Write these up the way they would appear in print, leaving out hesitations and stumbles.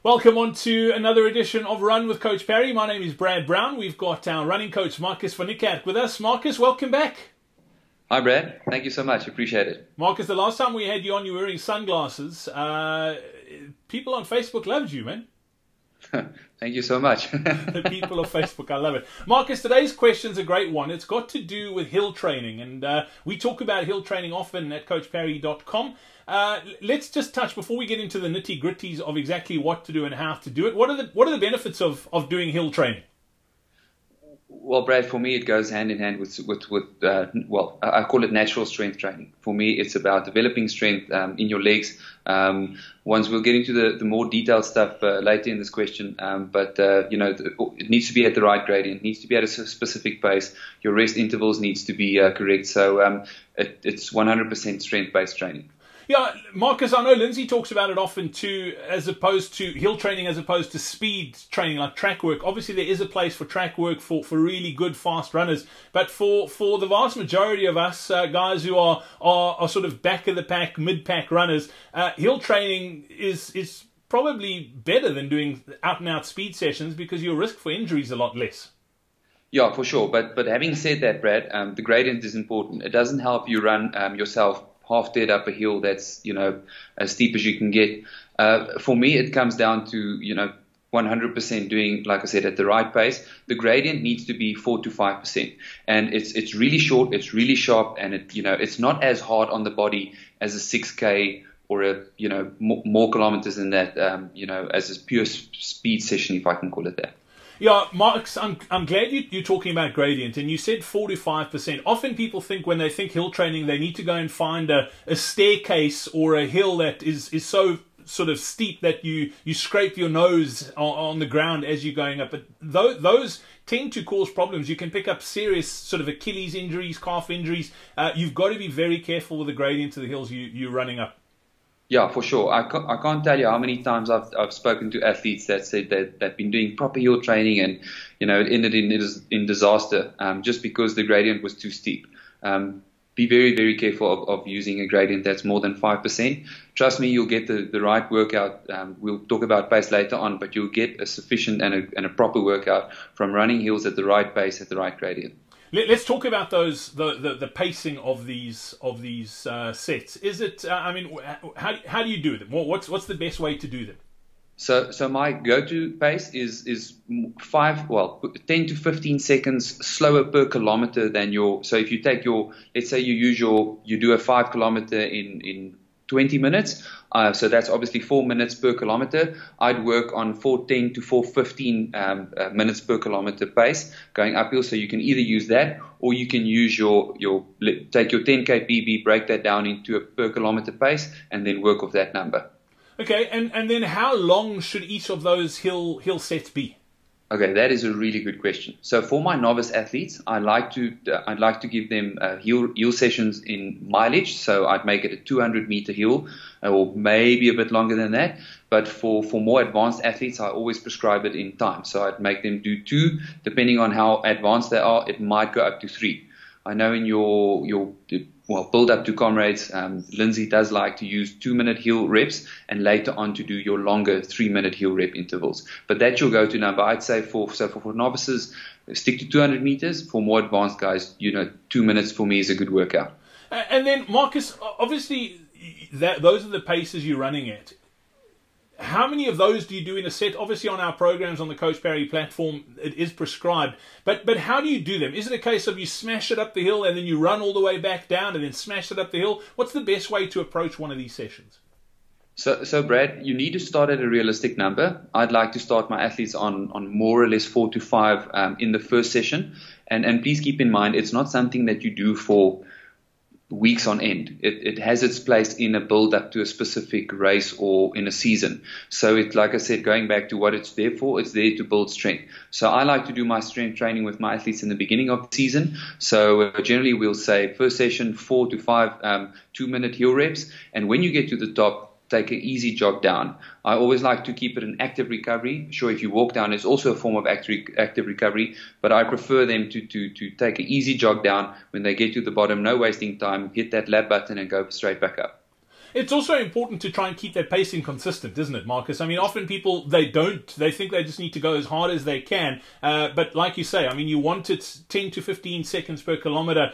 Welcome on to another edition of Run with Coach Parry. My name is Brad Brown. We've got our running coach Markus van Niekerk with us. Markus, welcome back. Hi Brad, thank you so much, appreciate it. Markus, the last time we had you on, you were wearing sunglasses. People on Facebook loved you, man. Thank you so much. The people of Facebook, I love it. Markus, today's question's a great one. It's got to do with hill training, and we talk about hill training often at coachparry.com. Let's just touch, before we get into the nitty-gritties of exactly what to do and how to do it, what are the benefits of doing hill training? Well, Brad, for me it goes hand in hand with I call it natural strength training. For me, it's about developing strength in your legs. Once we'll get into the more detailed stuff later in this question, it needs to be at the right gradient, it needs to be at a specific pace. Your rest intervals needs to be correct. So it's 100% strength-based training. Yeah, Markus, I know Lindsay talks about it often too, as opposed to hill training, as opposed to speed training like track work. Obviously, there is a place for track work for really good, fast runners. But for the vast majority of us, guys who are sort of back of the pack, mid-pack runners, hill training is probably better than doing out-and-out speed sessions because your risk for injury is a lot less. Yeah, for sure. But having said that, Brad, the gradient is important. It doesn't help you run yourself half dead up a hill that's, as steep as you can get. For me, it comes down to, 100% doing, like I said, at the right pace. The gradient needs to be 4 to 5%. And it's really short, it's really sharp, and it's not as hard on the body as a 6K or more kilometers than that, as a pure speed session, if I can call it that. Yeah, Markus, I'm glad you're talking about gradient, and you said 4 to 5%. Often people think when they think hill training, they need to go and find a staircase or a hill that is so sort of steep that you scrape your nose on the ground as you're going up. But those tend to cause problems. You can pick up serious sort of Achilles injuries, calf injuries. You've got to be very careful with the gradient of the hills you're running up. Yeah, for sure. I can't tell you how many times I've spoken to athletes that said that they've been doing proper hill training and it ended in disaster just because the gradient was too steep. Be very, very careful of using a gradient that's more than 5%. Trust me, you'll get the right workout. We'll talk about pace later on, but you'll get a sufficient and a proper workout from running hills at the right pace at the right gradient. Let's talk about the pacing of these sets. Is it? How do you do them? What's the best way to do them? So my go-to pace is 10 to 15 seconds slower per kilometer than your. So if you take let's say you do a 5 kilometer in 20 minutes. So that's obviously 4 minutes per kilometer. I'd work on 4:10 to 4:15 minutes per kilometer pace going uphill. So you can either use that, or you can use take your 10K PB, break that down into a per kilometer pace, and then work off that number. Okay, and then how long should each of those hill sets be? Okay, that is a really good question. So for my novice athletes, I'd like to give them hill sessions in mileage. So I'd make it a 200-meter hill, or maybe a bit longer than that. But for more advanced athletes, I always prescribe it in time. So I'd make them do 2, depending on how advanced they are. It might go up to 3. I know in your build up to comrades, Lindsay does like to use 2-minute hill reps and later on to do your longer 3-minute hill rep intervals. But that's your go-to number. I'd say for novices, stick to 200 meters. For more advanced guys, 2 minutes for me is a good workout. And then Markus, obviously those are the paces you're running at. How many of those do you do in a set? Obviously on our programs on the Coach Parry platform, it is prescribed. But how do you do them? Is it a case of you smash it up the hill and then you run all the way back down and then smash it up the hill? What's the best way to approach one of these sessions? So Brad, you need to start at a realistic number. I'd like to start my athletes on more or less 4 to 5 in the first session. And please keep in mind, it's not something that you do for weeks on end. It has its place in a build up to a specific race or in a season. So it's like I said, going back to what it's there for, it's there to build strength. So I like to do my strength training with my athletes in the beginning of the season. So generally we'll say first session 4 to 5 2-minute hill reps, and when you get to the top, take an easy jog down. I always like to keep it an active recovery. Sure, if you walk down, it's also a form of active recovery, but I prefer them to take an easy jog down. When they get to the bottom, no wasting time, hit that lap button and go straight back up. It's also important to try and keep that pacing consistent, isn't it, Marcus? I mean, often people, they think they just need to go as hard as they can. But like you say, I mean, you want it 10 to 15 seconds per kilometer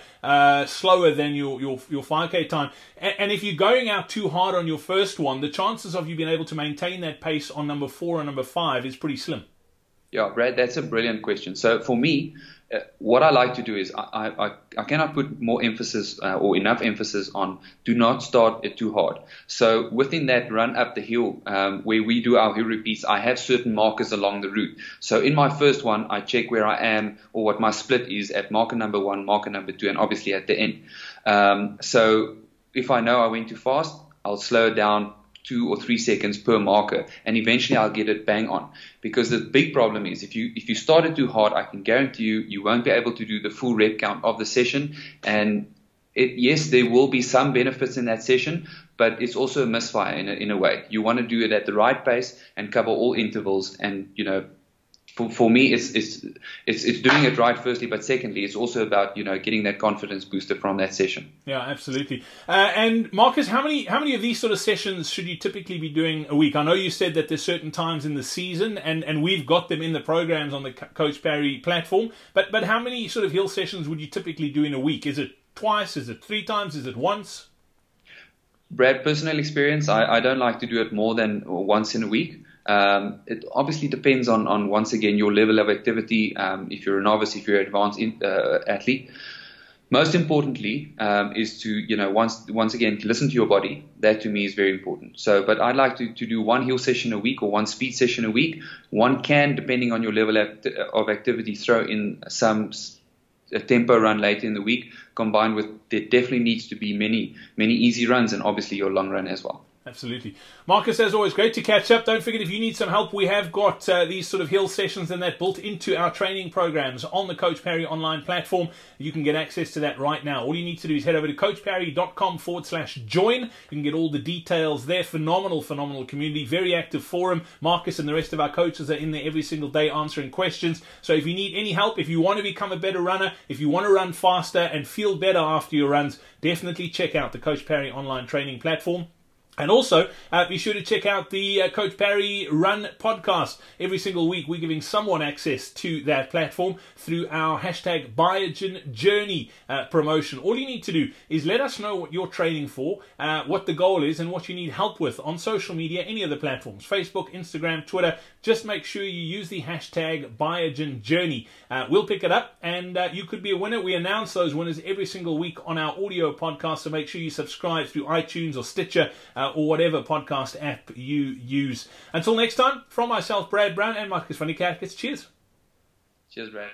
slower than your 5K time. And if you're going out too hard on your first one, the chances of you being able to maintain that pace on number 4 and number 5 is pretty slim. Yeah, Brad, that's a brilliant question. So for me, what I like to do is I cannot put more emphasis or enough emphasis on do not start it too hard. So within that run up the hill where we do our hill repeats, I have certain markers along the route. So in my first one, I check where I am or what my split is at marker number 1, marker number 2, and obviously at the end. So if I know I went too fast, I'll slow it down 2 or 3 seconds per marker, and eventually I'll get it bang on. Because the big problem is if you start it too hard, I can guarantee you won't be able to do the full rep count of the session. And yes, there will be some benefits in that session, but it's also a misfire in a way. You want to do it at the right pace and cover all intervals. And for me, it's doing it right firstly, but secondly, it's also about getting that confidence booster from that session. Yeah, absolutely. And Marcus, how many of these sort of sessions should you typically be doing a week? I know you said that there's certain times in the season, and we've got them in the programs on the Coach Parry platform. But how many sort of hill sessions would you typically do in a week? Is it twice? Is it 3 times? Is it once? Brad, personal experience, I don't like to do it more than once in a week. It obviously depends on once again your level of activity. If you're a novice, if you're an advanced athlete, most importantly is to once again listen to your body. That to me is very important. So, but I'd like to do 1 hill session a week or 1 speed session a week. One can, depending on your level of activity, throw in a tempo run later in the week, combined with there definitely needs to be many easy runs and obviously your long run as well. Absolutely. Marcus, as always, great to catch up. Don't forget, if you need some help, we have got these sort of hill sessions and that built into our training programs on the Coach Parry online platform. You can get access to that right now. All you need to do is head over to coachparry.com/join. You can get all the details there. Phenomenal community, very active forum. Marcus and the rest of our coaches are in there every single day answering questions. So if you need any help, if you want to become a better runner, if you want to run faster and feel better after your runs, definitely check out the Coach Parry online training platform. And also, be sure to check out the Coach Parry Run podcast. Every single week, we're giving someone access to that platform through our hashtag Biogen Journey promotion. All you need to do is let us know what you're training for, what the goal is, and what you need help with on social media, any of the platforms, Facebook, Instagram, Twitter. Just make sure you use the hashtag Biogen Journey. We'll pick it up, and you could be a winner. We announce those winners every single week on our audio podcast, so make sure you subscribe through iTunes or Stitcher, or whatever podcast app you use. Until next time, from myself, Brad Brown, and Markus van die Kerk, it's cheers. Cheers, Brad.